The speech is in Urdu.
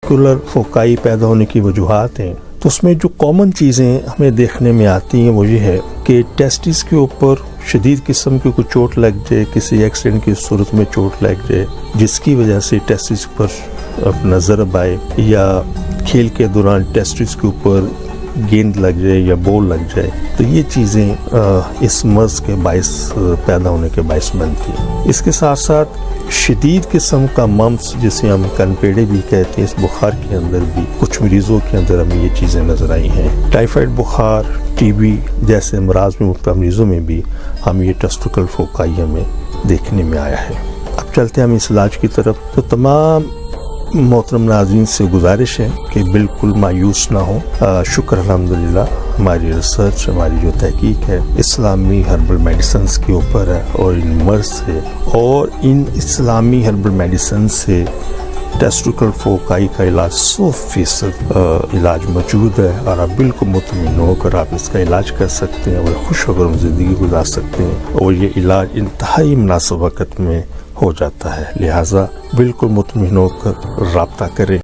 ٹیسٹیکولر فوکائی پیدا ہونے کی وجوہات ہیں، تو اس میں جو کامن چیزیں ہمیں دیکھنے میں آتی ہیں وہ یہ ہے کہ ٹیسٹس کے اوپر شدید قسم کی کوئی چوٹ لگ جائے، کسی ایکسیڈنٹ کی صورت میں چوٹ لگ جائے جس کی وجہ سے ٹیسٹس پر اپنا ضرب آئے، یا کھیل کے دوران ٹیسٹس کے اوپر گیند لگ جائے یا بول لگ جائے، تو یہ چیزیں اس مرض کے باعث پیدا ہونے کے باعث بنتی ہیں۔ اس کے ساتھ ساتھ شدید قسم کا ممپس جسے ہم کنپیڑے بھی کہتے ہیں، اس بخار کے اندر بھی کچھ مریضوں کے اندر ہمیں یہ چیزیں نظر آئی ہیں۔ ٹائیفائڈ بخار، ٹی بی جیسے امراض میں مبتلا مریضوں میں بھی ہم یہ ٹیسٹیکولر فوکائی ہمیں دیکھنے میں آیا ہے۔ اب چلتے ہیں ہم اس علاج کی طرف۔ تو تمام محترم ناظرین سے گزارش ہے کہ بالکل مایوس نہ ہوں۔ شکر الحمدللہ ہماری ریسرچ، ہماری جو تحقیق ہے اسلامی ہربل میڈیسنز کے اوپر ہے، اور ان مرض سے اور ان اسلامی ہربل میڈیسن سے ٹیسٹیکولر فوکائی کا علاج 100% علاج موجود ہے، اور آپ بالکل مطمئن ہو کر آپ اس کا علاج کر سکتے ہیں اور خوش ہو کر زندگی گزار سکتے ہیں، اور یہ علاج انتہائی مناسب وقت میں ہو جاتا ہے، لہٰذا بالکل مطمئن ہو کر رابطہ کریں۔